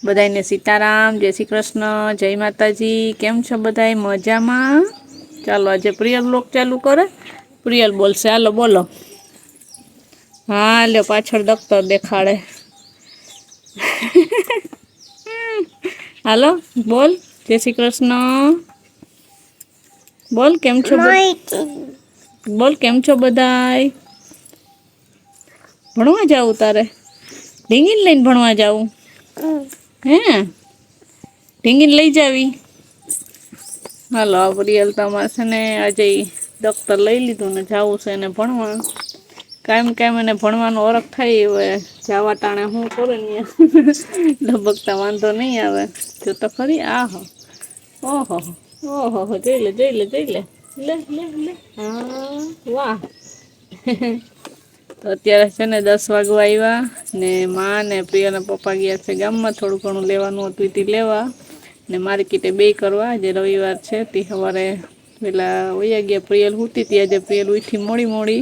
બધાને સીતારામ, જય શ્રી કૃષ્ણ, જય માતાજી। કેમ છો બધાય? મજામાં? ચાલો આજે પ્રિયલ બ્લોગ ચાલુ કરે। પ્રિયલ બોલશે, હાલો બોલો। હા લ્યો, પાછળ દફતર દેખાડે। હાલો બોલ, જય શ્રી કૃષ્ણ બોલ। કેમ છો બોલ, કેમ છો બધાય? ભણવા જાવું તારે? ઢીંગીને લઈને ભણવા જાવું હે? ઢીંગીને લઈ જાવી? હાલો પ્રિયલ તમારે છે ને આજે દફતર લઈ લીધું ને જાવું છે એને ભણવા। કાયમ એને ભણવાનો ઓરખ થાય હવે જાવા ટાણે હું કરે ને ધબકતા વાંધો નહીં આવે। જો તો ખરી, આહો ઓહો ઓહો, જોઈ લે જોઈ લે જોઈ લે, લે લે લે, હા વાહ। તો અત્યારે છે ને 10 વાગવા આવ્યા ને માં ને પ્રિયાના પપ્પા ગયા છે ગામમાં, થોડું ઘણું લેવાનું હતું તે લેવા ને માર્કેટે બે કરવા। આજે રવિવાર છે તે સવારે પેલા વયા ગયા। પ્રિયલ હુતી હતી આજે, પ્રિયલ ઉઠી મોડી।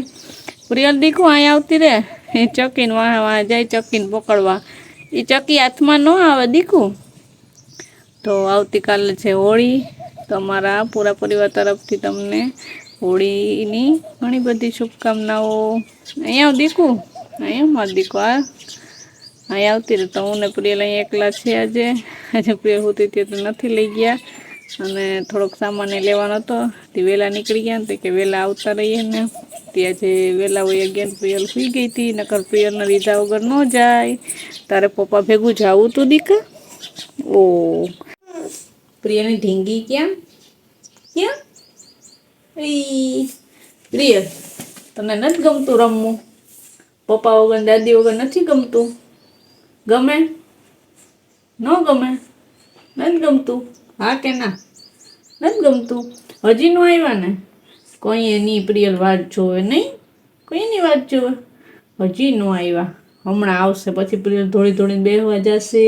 પ્રિયલ દીકુ અહીં આવતી રે, એ ચકીને વાહ વાહ જાય ચકીને પકડવા। એ ચકી હાથમાં ન આવે દીકુ। તો આવતીકાલે છે હોળી, તમારા પૂરા પરિવાર તરફથી તમને હોળીની ઘણી બધી શુભકામનાઓ। અહીંયા આવ દીકુ, અહીંયા માર દીકુ આ અહીં આવતી રહે। તો હું ને પ્રિયલ અહીં એકલા છે આજે પ્રિયલ હોતી હતી તો નથી લઈ ગયા અને થોડોક સામાન લેવાનો હતો તે વહેલા નીકળી ગયા ને તો કે વહેલા આવતા રહીએ ને તે આજે વહેલા વયા ગયા ને પ્રિયલ સુઈ ગઈ હતી। નકર પ્રિયલને લીધા વગર ન જાય। તારે પપ્પા ભેગું જાવું તું દીકા? ઓ પ્રિયલની ઢીંગી ક્યાં ક્યાં? પ્રિયલ તને નથી ગમતું રમવું? પપ્પા વગર દાદી વગર નથી ગમતું? ગમે ન ગમે? નથી ગમતું? હા કે ના? નથી ગમતું? હજી ન આવ્યા ને? કોઈ એની પ્રિયલ વાત જોવે નહીં? કોઈની વાત જોવે? હજી ન આવ્યા, હમણાં આવશે પછી પ્રિયલ થોડી થોડીને બેહવા જશે।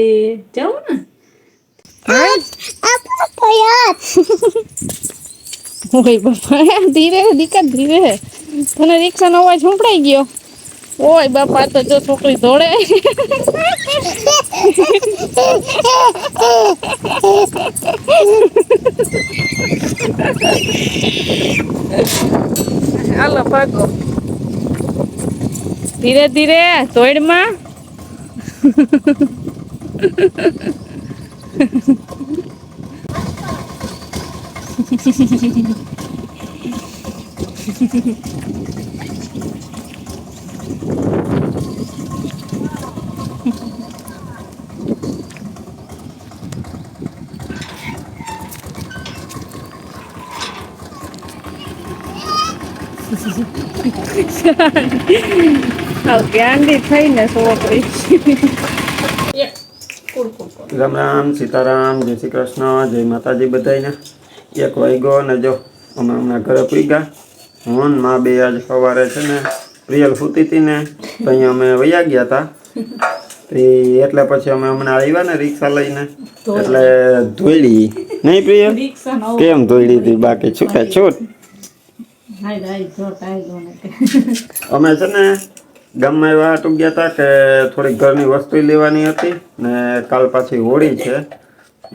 જાવું ને? ઓય બાપા, ધીરે દીકા ધીરે, તને રિક્ષાનો અવાજ સંભળાઈ ગયો? ઓય બાપા, તો જો છોકરી દોડે। હાલો ભાગો, ધીરે ધીરે ધોઈડમાં। ગાંડી થઈને છોકરી। રામ રામ, સીતારામ, જય શ્રી કૃષ્ણ, જય માતાજી બધાને। 1 વાગ્યો ને જો અમે હમણાં ઘરે પૂગ્યા। હું ને માં બે આજ સવારે છે ને પ્રિયલ સૂતી હતી ને તો અહીંયા અમે વયા ગયા હતા એટલે પછી અમે હમણાં આવ્યા ને રિક્ષા લઈને એટલે ધોઈડી નહીં પ્રિયલ? કેમ ધોઈડી હતી બાકી છૂટા છૂટ? અમે છે ને ગામમાં એવા હાટું ગયા હતા કે થોડીક ઘરની વસ્તુ લેવાની હતી ને કાલ પાછી હોળી છે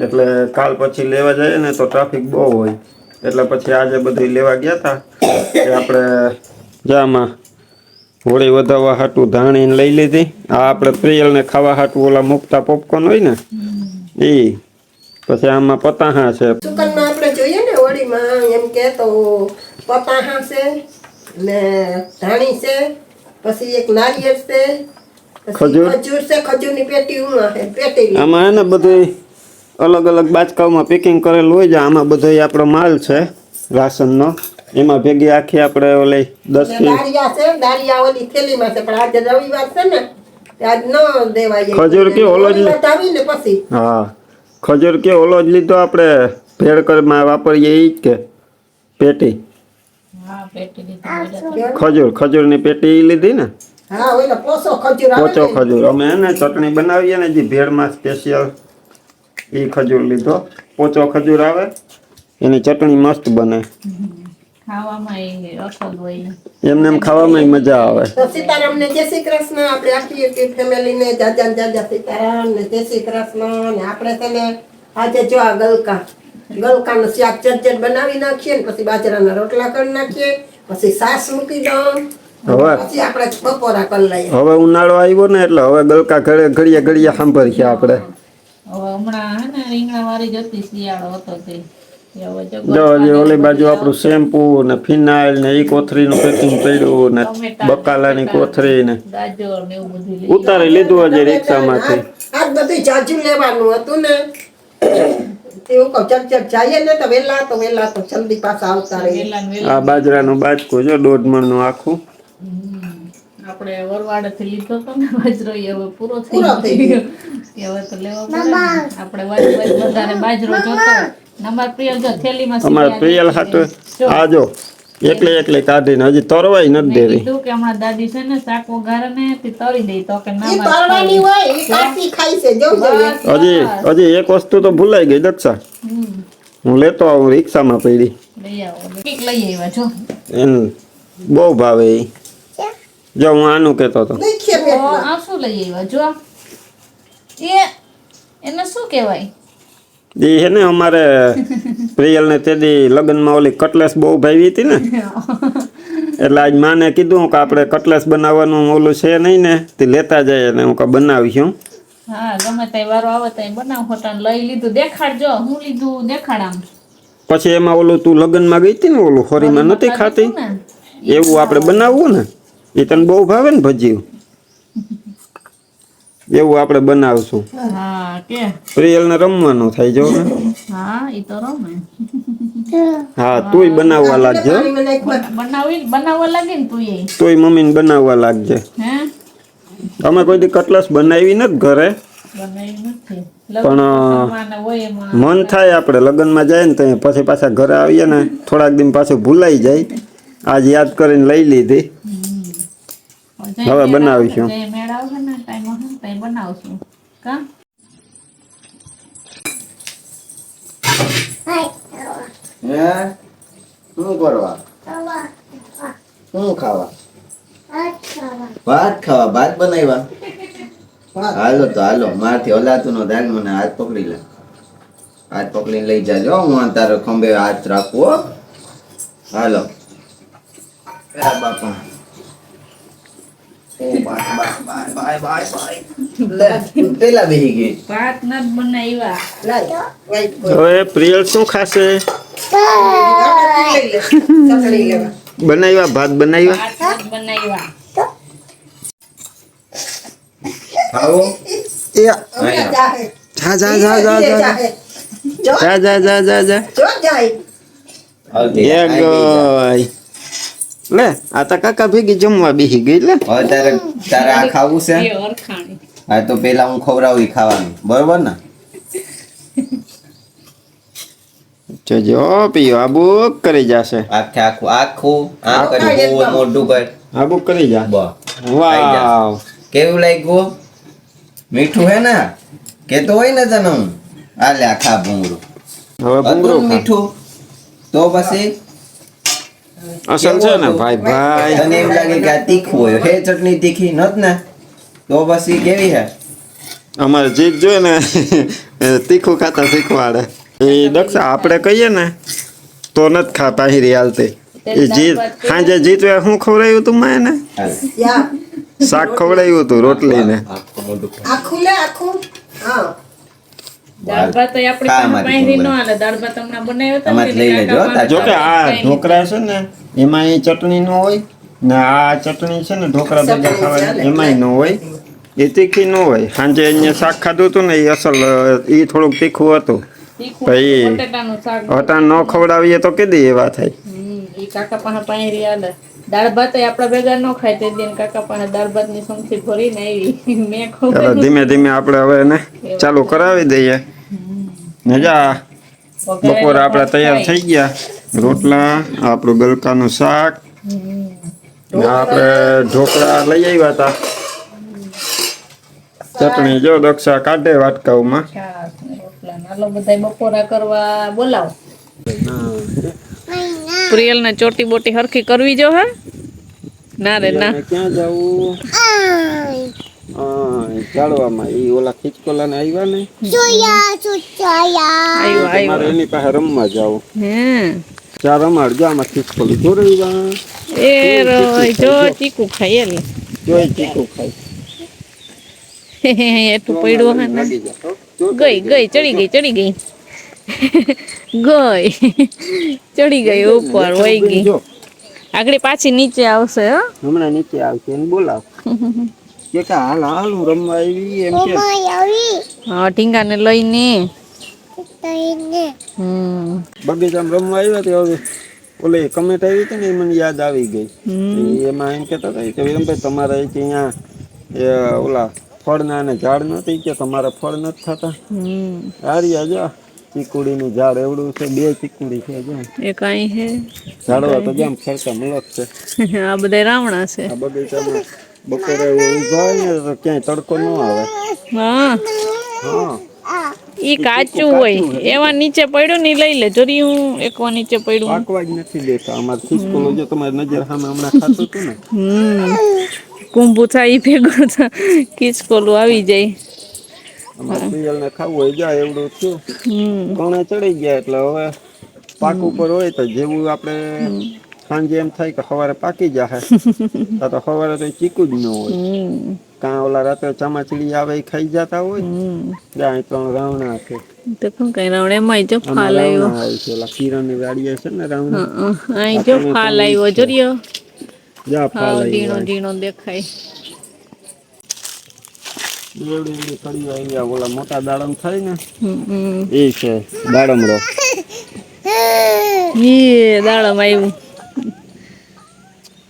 એટલે કાલ પછી લેવા જઈએ ને તો ટ્રાફિક બહુ હોય એટલે પછી આજે બધું લેવા ગયા હતા કે આપણે જામાં હોળી વધારવા હાટું ધાણીને લઈ લીધી। આ આપણે પ્રિયલને ખાવા હાટું ઓલા મુકતા પોપકોર્ન હોય ને એ, પછી આમાં પતાહા છે। સુકનમાં આપણે જોઈએ ને હોળીમાં એમ કે તો પતાહા છે ને ધાણી છે, પછી એક નારિયેળ છે, ખજૂર છે, ખજૂરની પેટી પેટી આમાં હે ને બધું અલગ અલગ બાચકાઓમાં પેકિંગ કરેલું હોય છે। આમાં બધો આપણો માલ છે રાશનનો, એમાં ભેગી આખી આપણે ઓલી 10 દાળિયા છે, દાળિયા ઓલી થેલીમાં છે પણ આજે રવિવાર છે ને આજ ન દેવાય। ખજૂર કે ઓલો જ આવી ને પછી હા ખજૂર કે ઓલો જ લીધો આપણે ભેળ કરવામાં વાપરીએ એ જ કે પેટી? ખજૂરની પેટી લીધી ને? હા ઓલો પોચો ખજૂર આવે, પોચો ખજૂર। અમે હે ને ચટણી બનાવીએ ને જે ભેળમાં સ્પેશિયલ એ ખજૂર લીધો। પોચો ખજૂર આવે એની ચટણી મસ્ત બને। ખાવામાં એ અસલ હોય. એમને એમ ખાવામાં મજા આવે. તો સીતારામને જય શ્રી કૃષ્ણ. આપણે આખી ફેમિલીને જાજા જાજા સીતારામ ને જય શ્રી કૃષ્ણ. ને આપણે તેને આજે જો આ ગલકાનું શાક ચટચટ બનાવી નાખીએ ને પછી બાજરાના રોટલા કરી નાખીએ, પછી સાસ મૂકી દઉં, હવે પછી આપણે બપોરા કરી લઈએ. હવે ઉનાળો આવ્યો ને એટલે હવે ગલકા ઘડીએ ઘડીએ સાંભળીએ આપણે. હવે હમણાં હે ને રીંગણા વાળી જ હતી, શિયાળો હતો તે. હવે જો જો હજી ઓલી બાજુ આપણું શેમ્પુ ને ફિનાઇલ ને ઈ કોથરીનું પેકિંગ પડ્યું ને બકાલાની કોથરી ને ગાજર ને એવું બધું લઈ ઉતારી લીધું હજી રિક્ષામાંથી. આજ બધું જાજુ લેવાનું હતું ને તેવું કહું ચટચટ જઈએ ને તો વેલા તો જલ્દી પાછા આવતા રહીએ. વેલા ને વેલા. આ બાજરાનું બાજકું જો 1.5 મણનું આખું. આપણે વરવાડેથી લીધો તો ને બાજરો, એ હવે પૂરો પૂરો થઈ થઈ ગયો. એ હવે તો લેવો પડે ને. આપણે વધારે બાજરો જોતો. નંબર પ્રિયલ જો થેલીમાં અમારે પ્રિયલ હાટુ આ જો એકલે કાઢીને હજી તરવાય નથી દેવી. કીધું કે હમણાં દાદી છે ને શાક વઘારે ને તે તરી દે તો કે ના ઈ તળવાની હોય ઈ કાચી ખાઈ છે જોઈ. હજી એક વસ્તુ તો ભૂલાઈ ગઈ દક્ષા. હું લેતો આવું રિક્ષામાં પડી. લઈ આવો કેક લઈ આવ્યા જો. એને બહુ ભાવે ઈ. જો હું આનું કહેતો હતો. દેખીએ તો પેટમાં. આ શું લઈ આવ્યા જો. એને શું કહેવાય? ઈ હે ને અમારે પ્રિયલ ને તેદી લગ્નમાં ઓલી કટલેસ બહુ ભાવી હતી ને એટલે આજ માને કીધું કે આપણે કટલેસ બનાવવાનું ઓલું છે નહીં ને તે લેતા જાય ને હું કા બનાવીશું. હા ગમે તે વારો આવે તો બનાવ હોતા લઈ લીધું. દેખાડજો હું લીધું, દેખાડ આમ. પછી એમાં ઓલું તું લગ્નમાં ગઈ હતી ને ઓલું હોરીમાં નથી ખાતી એવું આપણે બનાવવું ને. એ તને બહુ ભાવે ને ભજીયું એવું આપણે બનાવશું. હા કે પ્રિયલ ને રમવાનું થાય જો ને. હા ઈ તો રમે. હા તુંય બનાવવા લાગજે. પાણીમાં નાખવા. બનાવવા લાગે ને તું એ. તોય મમ્મીને બનાવવા લાગજે. હે અમે કોઈ દી કટલેસ બનાવી નથી ઘરે, બનાવી નથી. પણ લગ્નમાં હોય એમાં મન થાય આપણે લગ્નમાં જાય ને તો પછી પાછા ઘરે આવીએ ને થોડાક દિન પાછું ભૂલાઈ જાય. આજ યાદ કરીને લઈ લીધી. હવે બનાવીશું. જે મેળ આવશે ને ટાઈમ હશે ને તઈ બનાવશું કા. શું કરવા? શું ખાવા? ભાત ખાવા. ભાત બનાવ્યા. હાલો તો હાલો, મારથી હલાતું નો થાય. મને હાથ પકડી લે. હાથ પકડીને લઈ જાજો. હું તારો ખંભે હાથ રાખું હો. હાલો બાપા. પેલા બેહી ગઈ. ભાત નત બનાવ્યા. લાય. વાઈટ કોઈ. હવે પ્રિયલ શું ખાશે? લઈ લે. ચટણી લેવા. બનાવ્યા ભાત બનાવ્યા. ભાત નત બનાવ્યા. ખાવો? અમે જાહે. જા જા જા જા જા જાહે. જો જા જા જા જા જા જો જાય. એ ગઈ લે. આ તો કાકા ભેગી જમવા બેસી ગઈ લે. હવે તારે આ ખાવું છે? એ અરખાણી. હા તો પેલા હું ખવડાવી ખાવાનું, બરોબર ને? જોજો પીઓ આબુ કરી જશે. આખે આખું આખું આમ કરી બહુ મોટું કર. આબુ કરી જા. બસ વાવ કેવું લાગ્યું? મીઠું હે ને? કેતો હોય ને તને હું આ લે ખા ભૂંગળું. હવે હતું ભૂંગળો ને મીઠું તો પછી અસલ છે ને ભાઈ ભાઈ. તને એમ લાગે કે આ તીખું હોય. હે ચટણી તીખી નત ને? તો પછી કેવી હે? અમારે જીત જોઈએ ને તીખું ખાતા શીખવાડે. એ દક્ષા આપણે કહીએ ને તો નથી ખા પાહિરી હાલતી. એ જીત સાંજે જીતવે શું ખવડાવ્યું તું મેં એને? હાલ. યા. શાક ખવડાવ્યું હતું રોટલી ને. આખું મોઢું ખા. આખું લે આખું. હા. દાળ ભાત તો આપણી ખા પાસે મારી પાયરી ન ભૂંગળી. હાલે. દાળ ભાત હમણાં બનાવ્યો હતો આમાંથી લઈ લેજો, હો, તાર. જો કે આ ઢોકળા છે ને એમાં એ ચટણી ન હોય ને આ ચટણી છે ને ઢોકળા ભેગા ખાવાની એમાંય ન હોય. એ તીખી ન હોય. સાંજે અહીંયા શાક ખાધું હતું ને એ અસલ એ થોડુંક તીખું હતું. તીખું ભાઈ બટેટાનું શાક. હટાણ ન ખવડાવીએ તો કીધી એવા થાય. ઈ કાકા પાસે પાયરી હાલે. દાળ ભાત આપડા ભેગા ન ખાય તે દિન કાકા પાસે દાળ ભાત ની સંગથી ભરીને આવી. મેં ચાલો ખબર ધીમે ધીમે આપણે હવે એને ચાલુ કરાવી દઈએ. ને જા બપોરે આપણે તૈયાર થઈ ગયા. રોટલા, આપણું ગલકાનું શાક ને આપણે ઢોકળા લઈ આવ્યા હતા. ચટણી જો દક્ષા કાઢે વાટકાઓમાં. રોટલા નાલો બધા બપોરા કરવા બોલાવો. પ્રિયલ ને ચોટી બોટી હરખી કરવી જો હે ના રે ના પ્રિયલને ક્યાં જવું ચાલવામાં ઈ ઓલા ખીચકોલા ને આવ્યા ને આવ્યો તમારે આવ્યો એની પાસે રમવા જાવ હે ચાર રમાડ જો આમાં ખીચકોલી જો રહ્યું એ રોય જો ચીકુ ખાય એટલે જોઈ ચીકુ ખાય એટલું પડ્યું હે ને લાગી જા હો. જો ગઈ ગઈ ચડી ગઈ ચડી ગઈ ગઈ ચડી ગઈ ઉપર વહી ગઈ જો આગળ પાછી નીચે આવશે હો હમણાં નીચે આવશે એને બોલાવ કે હાલ હાલ હું રમવા આવી એમ કે હા ઢીંગાને લઈને બગીચામાં રમવા આવ્યા તે હવે ઓલે કમેન્ટ આવી હતી ને એ મને યાદ આવી ગઈ એમાં એમ કહેતા હતા કે વિરમભાઈ તમારે અહીંયા ઓલા ફળના અને ઝાડ નથી કે તમારા ફળ નથી થતા હારિયા જો ચીકુડીનું ઝાડ એવડું છે 2 ચીકુડી છે જો એ કાંઈ હે ઝાડવા તો જેમ ફરતા મલક છે આ બધા રાવણા છે આ બગીચામાં બપોરે ઊભા હોય ને તો ક્યાંય તડકો ન આવે હા હા ઈ કાચું હોય એવા નીચે પડ્યું ને લઈ લે જોરી હું એકવા નીચે પડ્યું પાકવા જ નથી દેતા અમારે ખીચકોલો જો તમારી નજર સામે હમણાં ખાતું હતું ને કુંભું થાય ઈ ભેગું ખીચકોલું આવી જાય અમારે પ્રિયલ ને ખાવું હોય જાય એવડું થયું કણે ચડી ગયા એટલે હવે પાક ઉપર હોય તો જેવું આપણે સાંજે એમ થાય કે સવારે પાકી જાહે તો સવારે તો ચીકુ જ ન હોય કાં ઓલા રાત્રે ચામાચીડી આવે એ ખાઈ જતા હોય ત્યાં 3 રાવણા છે તો શું કઈ રાવણ એમાંય જો ફાલ આવ્યો રાવણા આવે છે ઓલા કિરણની વાડીએ છે ને રાવણા અહીં જો ફાલ આવ્યો જોરિયો જા ફાલ હા ઝીણો આવી ઝીણો દેખાય એવડી કડી આવી ઓલા મોટા દાડમ થાય ને હમ એ છે દાડમડો એ દાડમ આવ્યું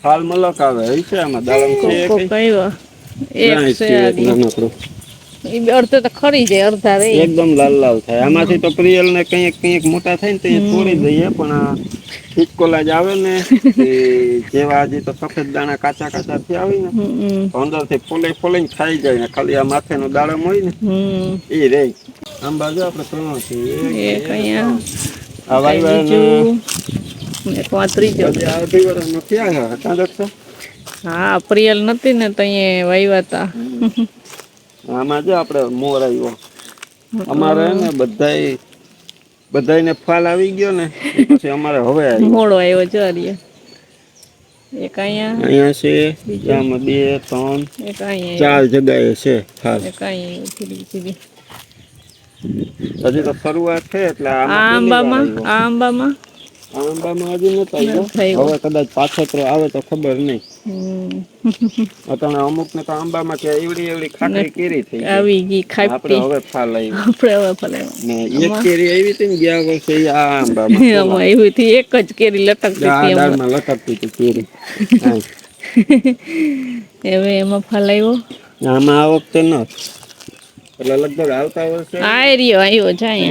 ફાલ મલક આવે એ છે આમાં દાડમ છે કોક આવ્યો એક છે આડી નાનકડો ઈ અડધો તો ખરી જાય અડધા રે એકદમ લાલ લાલ થાય આમાંથી તો પ્રિયલ ને કંઈક મોટા થાય ને તો એ તોડી દઈએ પણ આ ખીચકોલા જ આવે ને એ જેવા હજી તો સફેદ દાણા કાચા કાચા થી આવી ને તો અંદરથી ફોલાઈને ખાઈ જાય ને ખાલી આ માથેનો દાડમ હોય ને એ રે આમ બાજુ આપણે 3 છે એક અહીંયા આ વાયવા બીજું એક ત્રીજો આ વર્ષ નથી આવ્યા કાં દક્ષા હા પ્રિયલ નથી ને તો અહીંયા વાવ્યા તા આમાં જો આપણે મોર આવ્યો અમારે ને બધાયને ફાલ આવી ગયો ને પછી અમારે હવે આવ્યો મોડો આવ્યો જો હરીએ એક અહીંયા છે આમાં 2 3 એક અહીંયા 4 જગ્યાએ છે ફાલ એક અહીંયા સીધી સીધી હજી તો શરૂઆત છે એટલે આ આંબામાં હજી નથી આવ્યો હવે કદાચ પાછળ આવે તો ખબર નહીં અત્યારે અમુક ને તો આંબામાં કે એવડી ખાટલી કેરી થઈ આવી ગઈ ખાપટી આપણે હવે ફાલ આવ્યો આપણે હવે ફલાવ ને એક કેરી આવી હતી ને ગયા વર્ષે ઈ આ આંબામાં આમાં એવી થી એક જ કેરી લટકતી આ હતી દાળમાં લટકતી હતી કેરી હા. હવે એમાં ફલાવ્યો આમાં આ વખતે ન એટલે લગભગ આવતા વર્ષે આવ્યો જાય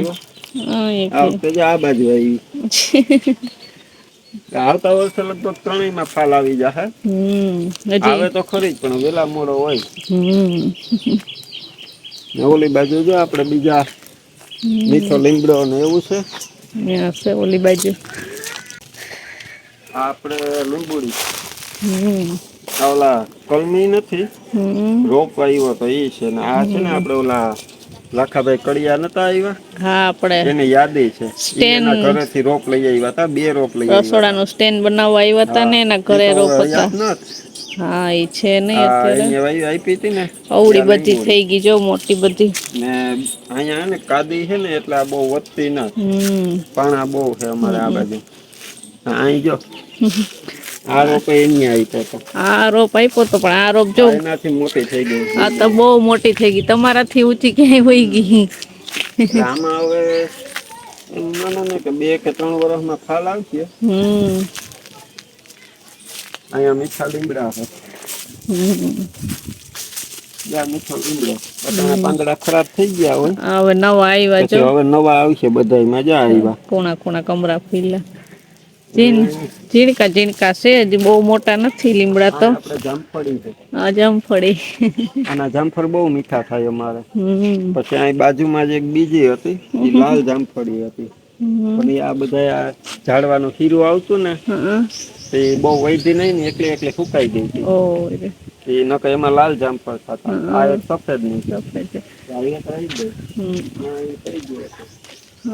આ વખતે જો આ બાજુ આવી આવતા વર્ષે લગભગ 3 ફાલ આવી જશે આવે તો ખરી જ પણ વેલા મોડો હોય ને ઓલી બાજુ જો આપણે બીજા મીઠો લીમડો ને એવું છે ઓલી બાજુ આપણે લીંબુડી ઓલા કલમી નથી રોપ આવ્યો તો એ છે ને આ છે ને આપણે ઓલા લાખાભાઈ કડિયા નતા આવ્યા હા આપણે એની યાદી છે સ્ટેન્ડ એના ઘરેથી રોપ લઈ આવ્યા હતા 2 રોપ લઈ આવ્યા રસોડાનું સ્ટેન્ડ બનાવવા આવ્યા હતા ને એના ઘરે રોપ હતા હા એ છે નહીં અત્યારે આપી હતી ને અવળી બધી થઈ ગઈ જો મોટી બધી ને અહીંયા ને કાદી છે ને એટલે આ બહુ વધતી ના પાણા બહુ છે અમારે આ બાજુ અહીં જો આ રોપ એની આપ્યો તો આ રોપ આપ્યો તો પણ આ રોપ જો એનાથી મોટી થઈ ગઈ આ તો બહુ મોટી થઈ ગઈ તમારાથી ઊંચી ક્યાંય વહી ગઈ આમાં હવે એમ માનો ને કે 2 કે 3 વર્ષમાં ફાલ આવશે અહીંયા મીઠા લીમડા છે મીઠો લીમડો પાંદડા ખરાબ થઈ ગયા હોય હવે નવા આવ્યા જો હવે નવા આવશે બધાય મજા આવ્યા કોણા કોણા કમરા ફીલા ઝીણકા છે હજી બહુ મોટા નથી લીમડા તો જામફળી છે આ જામફળી આના જામફળ બહુ મીઠા થાય અમારે પછી અહીં બાજુમાં જ એક બીજી હતી એ લાલ જામફળી હતી પણ આ બધા આ ઝાડવાનું ખીરું આવતું ને હા. તે બહુ વૈધી નહીં ને એટલે સુકાઈ ગઈ હતી. ઓ એ નકર એમાં લાલ જામફળ થતા. આ એક સફેદ નહીં. સફેદ છે. આ એક રહી ગઈ. હા, એ થઈ ગયું હતું.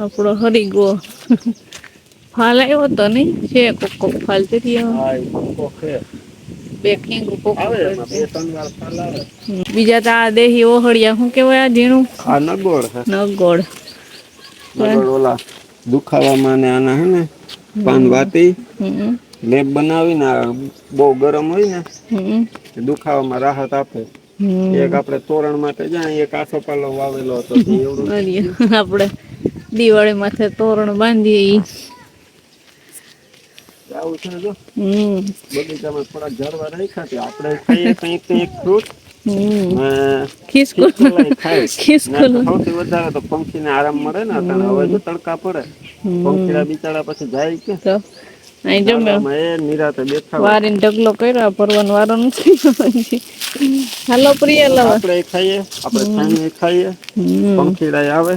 આપણો હરી ગો ફાલ આવ્યો તો નહીં છે કોક ફાલ તે હા, એ કોકો છે. બે કિંગ કોક આવે એમાં 2-3 વાર ફાલ આવે. બીજા તો આ દેહી ઓહળિયા શું કહેવાય આ ઝીણું આ નગોળ છે. નગોળ નગોળ ઓલા દુખાવામાં ને આના હે ને પાન વાટી હમ લેપ બનાવીને આ બહુ ગરમ હોય ને હમ એ દુખાવામાં રાહત આપે. એક આપણે તોરણ માટે જ્યાં એક આસોપાલો વાવેલો હતો તે એવડું આપણે દિવાળી માથે તોરણ બાંધીએ ઈ. આવું છે જો બગીચામાં થોડાક ઝાડવા રાખ્યા છે. આપણે ખાઈએ કંઈક ફ્રૂટ ખિસકોલ ખાય. ખિસકોલ સૌથી વધારે તો પંખીને આરામ મળે ને અત્યારે હવે જો તડકા પડે પંખીડા બિચારા પછી જાય કે તો અહીં જો મેં એ નિરાતે બેઠા હોય. વારીને ઢગલો કર્યો ભરવાનો વારો નથી. હાલો પ્રિય લવ આપણે ખાઈએ આપણે છાણીએ ખાઈએ પંખીડા આવે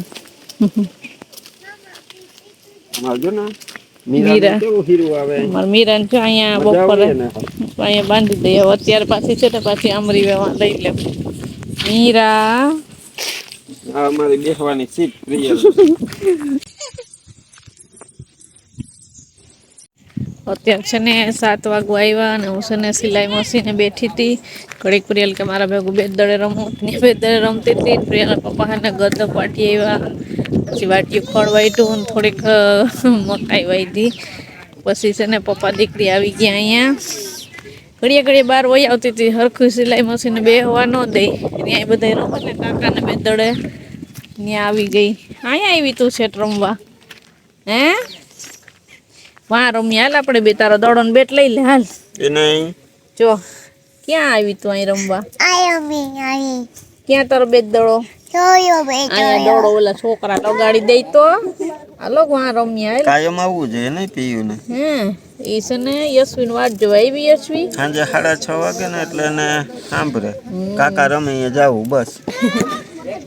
જો ને મીરા કેવું હીરું આવે મીરાને જો અહીંયા મજા બપોરે આવે ને. અહીંયા બાંધી દઈએ. હવે અત્યારે પાછી છે ને પાછી આમરી વેવા લઈ લે મીરા. આ અમારી બેસવાની સીટ પ્રિય. અત્યારે છે ને 7 વાગવા આવ્યા અને હું છે ને સિલાઈ મશીને બેઠી હતી. ઘડીક પ્રિયલ કે મારા ભેગું બેદડે રમું ને બેદડે રમતી હતી. પ્રિયલના પપ્પા ને ગદક વાટી આવ્યા. પછી વાટીયું ખોળવાઈટું થોડીક મકાઈ વાઈધી. પછી છે ને પપ્પા દીકરી આવી ગયા અહીંયા. ઘડીએ બહાર વહી આવતી હતી. હરખું સિલાઈ મશીને બેહવા ન દે. ત્યાં બધા રમે ને કાકાને બેદડે ત્યાં આવી ગઈ. અહીંયા આવી તું સેટ રમવા હે વાહ રમી હાલ આપણે બે તારો દડો ને બેટ લઈ લે હાલ. જો ક્યાં આવી તું અહીં રમવા? ક્યાં તારો બેટ દડો? અહીંયા દડો ઓલા છોકરા લગાડી દઈ તો હાલો વાહ રમી હાલ. કાયમ આવવું જોઈએ નહીં પીયું ને. ઈ છે ને યશવીન વાટ જોવા આવી. યશવી સાંજે 6:30 વાગે ને એટલે એને સાંભળે કાકા રમે અહીંયા જાવું બસ.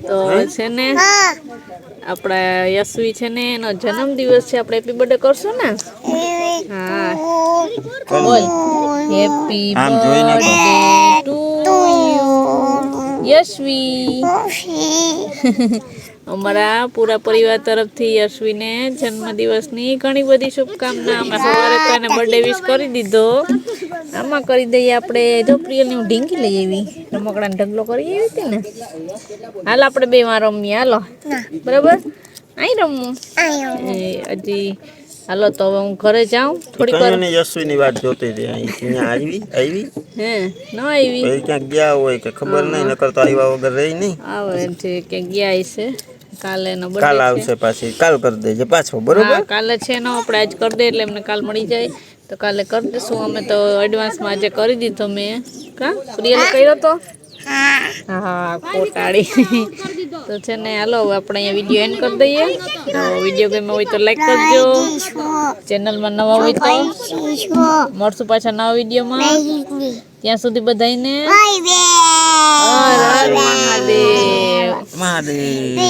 તો છે ને આપણા યશવી છે ને એનો જન્મદિવસ છે. આપણે હેપી બર્થડે કરશું ને? હા બોલ happy birthday to you Yashvi. અમારા પૂરા પરિવાર તરફથી યશવીને જન્મદિવસની ઘણી બધી શુભકામના. અમે સવારે તો એને બર્થડે વિશ કરી દીધો. આમાં કરી દઈએ આપણે. જો પ્રિયલની હું ઢીંકી લઈ આવી રમકડાને ઢગલો કરી આવી હતી ને. હાલ આપણે બે વાર રમીએ હાલો બરાબર. અહીં રમવું હજી હાલો. તો હવે હું ઘરે જાઉં થોડીક વાર. યશવીની વાત જોતી હતી અહીંયા આવી હે ન આવી ક્યાંક ગયા હોય કે ખબર નહીં નકર તો આવ્યા વગર રહી નહીં. આવે છે કે ગયા છે. કાલે એનો કાલ બર્થડે આવશે પાછી. કાલ કરી દેજે પાછો બરોબર. કાલે છે ને આપણે આજ કરી દે એટલે એમને કાલ મળી જાય તો કાલે કરી દઈશું. અમે તો એડવાન્સમાં આજે કરી દીધો મેં. કા પ્રિયલ કર્યો તો હા કોટાડી. તો છે ને હાલો હવે આપણે અહીંયા વિડીયો એન્ડ કરી દઈએ. તો વિડીયો ગમ્યો હોય તો લાઈક કરજો. ચેનલમાં નવા હોય તો મળશું પાછા નવા વિડીયોમાં. ત્યાં સુધી બધાને હર હર મહાદેવ. મહાદેવ.